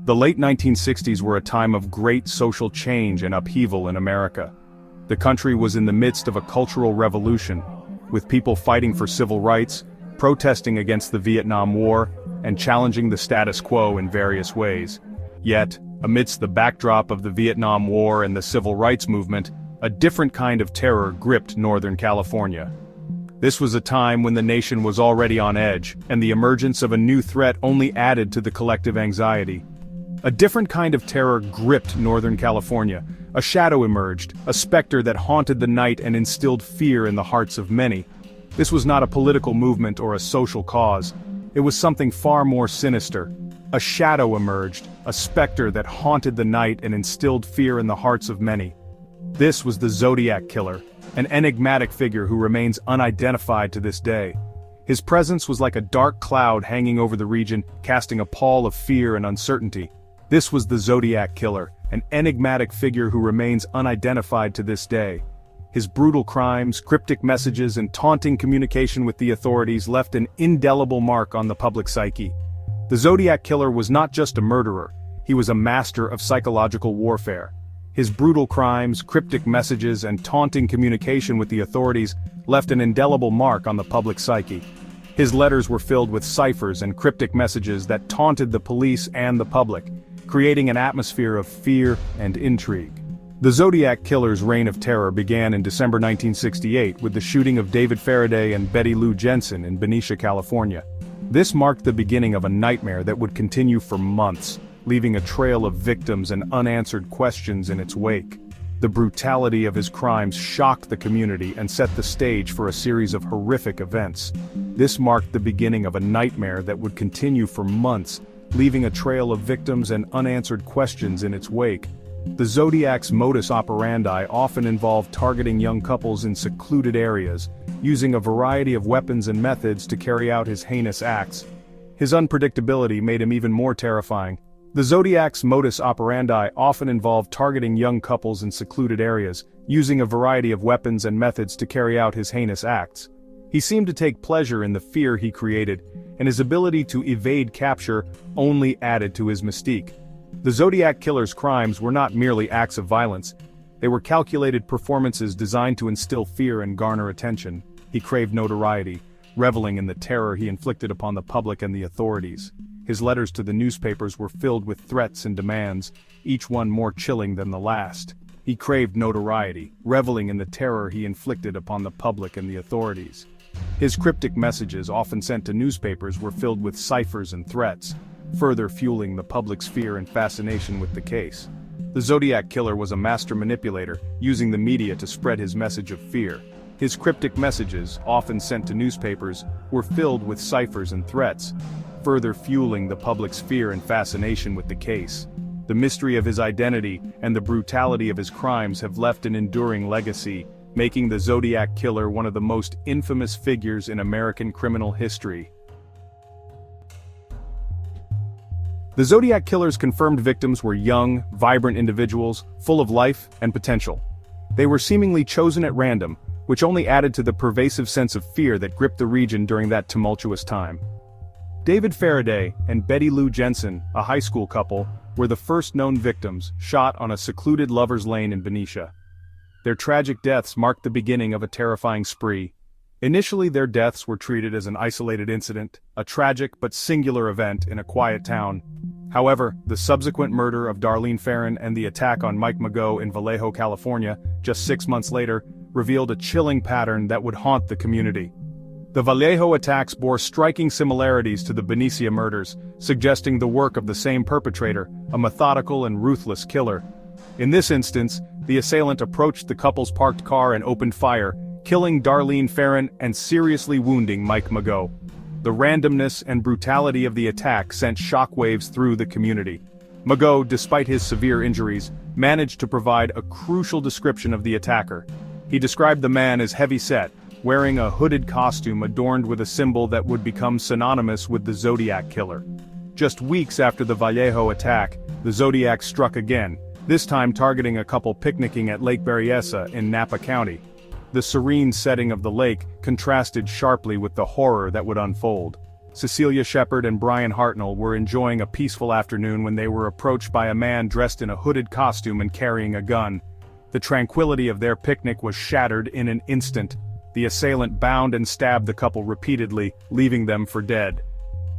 The late 1960s were a time of great social change and upheaval in America. The country was in the midst of a cultural revolution, with people fighting for civil rights, protesting against the Vietnam War, and challenging the status quo in various ways. Yet, amidst the backdrop of the Vietnam War and the civil rights movement, a different kind of terror gripped Northern California. This was a time when the nation was already on edge, and the emergence of a new threat only added to the collective anxiety. A different kind of terror gripped Northern California. A shadow emerged, a specter that haunted the night and instilled fear in the hearts of many. This was not a political movement or a social cause. It was something far more sinister. A shadow emerged, a specter that haunted the night and instilled fear in the hearts of many. This was the Zodiac Killer, an enigmatic figure who remains unidentified to this day. His presence was like a dark cloud hanging over the region, casting a pall of fear and uncertainty. This was the Zodiac Killer, an enigmatic figure who remains unidentified to this day. His brutal crimes, cryptic messages, and taunting communication with the authorities left an indelible mark on the public psyche. The Zodiac Killer was not just a murderer, he was a master of psychological warfare. His brutal crimes, cryptic messages, and taunting communication with the authorities left an indelible mark on the public psyche. His letters were filled with ciphers and cryptic messages that taunted the police and the public, creating an atmosphere of fear and intrigue. The Zodiac Killer's reign of terror began in December 1968 with the shooting of David Faraday and Betty Lou Jensen in Benicia, California. This marked the beginning of a nightmare that would continue for months, leaving a trail of victims and unanswered questions in its wake. The brutality of his crimes shocked the community and set the stage for a series of horrific events. This marked the beginning of a nightmare that would continue for months, leaving a trail of victims and unanswered questions in its wake. The Zodiac's modus operandi often involved targeting young couples in secluded areas, using a variety of weapons and methods to carry out his heinous acts. His unpredictability made him even more terrifying. The Zodiac's modus operandi often involved targeting young couples in secluded areas, using a variety of weapons and methods to carry out his heinous acts. He seemed to take pleasure in the fear he created, and his ability to evade capture only added to his mystique. The Zodiac Killer's crimes were not merely acts of violence. They were calculated performances designed to instill fear and garner attention. He craved notoriety, reveling in the terror he inflicted upon the public and the authorities. His letters to the newspapers were filled with threats and demands, each one more chilling than the last. He craved notoriety, reveling in the terror he inflicted upon the public and the authorities. His cryptic messages, often sent to newspapers, were filled with ciphers and threats, further fueling the public's fear and fascination with the case. The Zodiac Killer was a master manipulator, using the media to spread his message of fear. His cryptic messages, often sent to newspapers, were filled with ciphers and threats, further fueling the public's fear and fascination with the case. The mystery of his identity and the brutality of his crimes have left an enduring legacy, making the Zodiac Killer one of the most infamous figures in American criminal history. The Zodiac Killer's confirmed victims were young, vibrant individuals, full of life and potential. They were seemingly chosen at random, which only added to the pervasive sense of fear that gripped the region during that tumultuous time. David Faraday and Betty Lou Jensen, a high school couple, were the first known victims, shot on a secluded lover's lane in Benicia. Their tragic deaths marked the beginning of a terrifying spree. Initially, their deaths were treated as an isolated incident, a tragic but singular event in a quiet town. However, the subsequent murder of Darlene Ferrin and the attack on Mike Mageau in Vallejo, California, just 6 months later, revealed a chilling pattern that would haunt the community. The Vallejo attacks bore striking similarities to the Benicia murders, suggesting the work of the same perpetrator, a methodical and ruthless killer. In this instance, the assailant approached the couple's parked car and opened fire, killing Darlene Ferrin and seriously wounding Mike Mageau. The randomness and brutality of the attack sent shockwaves through the community. Mageau, despite his severe injuries, managed to provide a crucial description of the attacker. He described the man as heavy-set, wearing a hooded costume adorned with a symbol that would become synonymous with the Zodiac Killer. Just weeks after the Vallejo attack, the Zodiac struck again, this time targeting a couple picnicking at Lake Berryessa in Napa County. The serene setting of the lake contrasted sharply with the horror that would unfold. Cecilia Shepard and Brian Hartnell were enjoying a peaceful afternoon when they were approached by a man dressed in a hooded costume and carrying a gun. The tranquility of their picnic was shattered in an instant. The assailant bound and stabbed the couple repeatedly, leaving them for dead.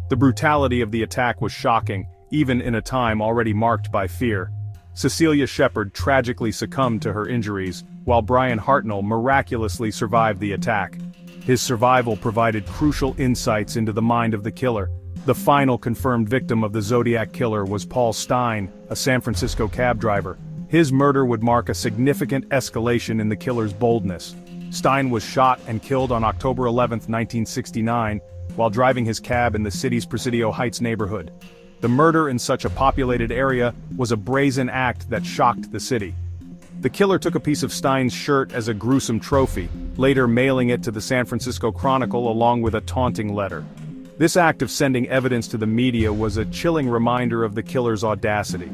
The brutality of the attack was shocking, even in a time already marked by fear. Cecilia Shepard tragically succumbed to her injuries, while Brian Hartnell miraculously survived the attack. His survival provided crucial insights into the mind of the killer. The final confirmed victim of the Zodiac Killer was Paul Stein, a San Francisco cab driver. His murder would mark a significant escalation in the killer's boldness. Stein was shot and killed on October 11, 1969, while driving his cab in the city's Presidio Heights neighborhood. The murder in such a populated area was a brazen act that shocked the city. The killer took a piece of Stein's shirt as a gruesome trophy, later mailing it to the San Francisco Chronicle along with a taunting letter. This act of sending evidence to the media was a chilling reminder of the killer's audacity.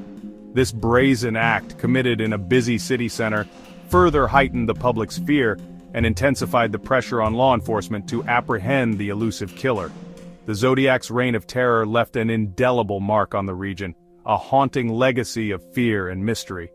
This brazen act, committed in a busy city center, further heightened the public's fear and intensified the pressure on law enforcement to apprehend the elusive killer. The Zodiac's reign of terror left an indelible mark on the region, a haunting legacy of fear and mystery.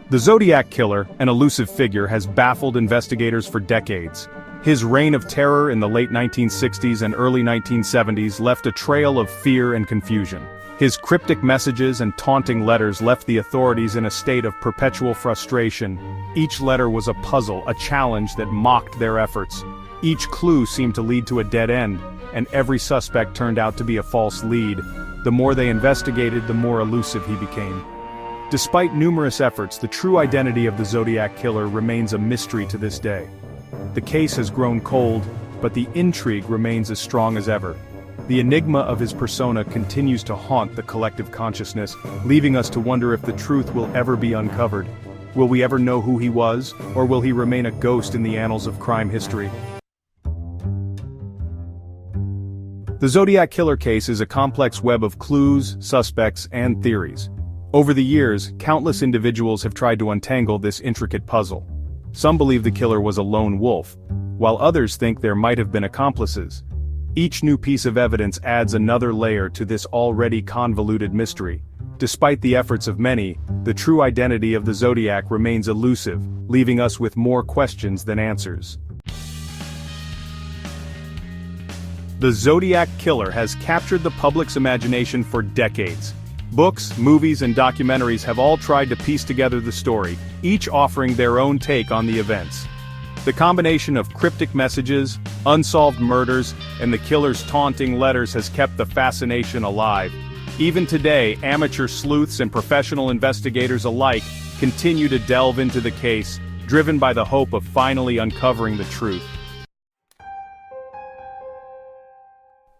The Zodiac Killer, an elusive figure, has baffled investigators for decades. His reign of terror in the late 1960s and early 1970s left a trail of fear and confusion. His cryptic messages and taunting letters left the authorities in a state of perpetual frustration. Each letter was a puzzle, a challenge that mocked their efforts. Each clue seemed to lead to a dead end, and every suspect turned out to be a false lead. The more they investigated, the more elusive he became. Despite numerous efforts, the true identity of the Zodiac Killer remains a mystery to this day. The case has grown cold, but the intrigue remains as strong as ever. The enigma of his persona continues to haunt the collective consciousness, leaving us to wonder if the truth will ever be uncovered. Will we ever know who he was, or will he remain a ghost in the annals of crime history? The Zodiac Killer case is a complex web of clues, suspects, and theories. Over the years, countless individuals have tried to untangle this intricate puzzle. Some believe the killer was a lone wolf, while others think there might have been accomplices. Each new piece of evidence adds another layer to this already convoluted mystery. Despite the efforts of many, the true identity of the Zodiac remains elusive, leaving us with more questions than answers. The Zodiac Killer has captured the public's imagination for decades. Books, movies, and documentaries have all tried to piece together the story, each offering their own take on the events. The combination of cryptic messages, unsolved murders, and the killer's taunting letters has kept the fascination alive. Even today, amateur sleuths and professional investigators alike continue to delve into the case, driven by the hope of finally uncovering the truth.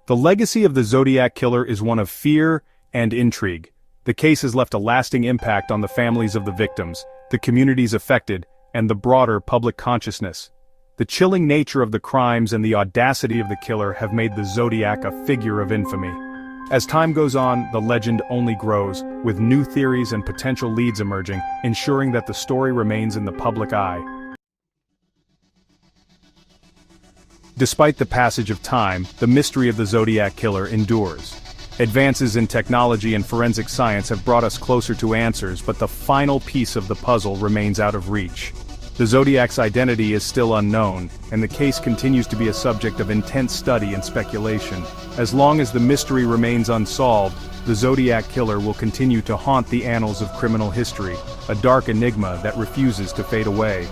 The legacy of the Zodiac Killer is one of fear and intrigue. The case has left a lasting impact on the families of the victims, the communities affected, and the broader public consciousness. The chilling nature of the crimes and the audacity of the killer have made the Zodiac a figure of infamy. As time goes on, the legend only grows, with new theories and potential leads emerging, ensuring that the story remains in the public eye. Despite the passage of time, the mystery of the Zodiac Killer endures. Advances in technology and forensic science have brought us closer to answers, but the final piece of the puzzle remains out of reach. The Zodiac's identity is still unknown, and the case continues to be a subject of intense study and speculation. As long as the mystery remains unsolved, the Zodiac Killer will continue to haunt the annals of criminal history, a dark enigma that refuses to fade away.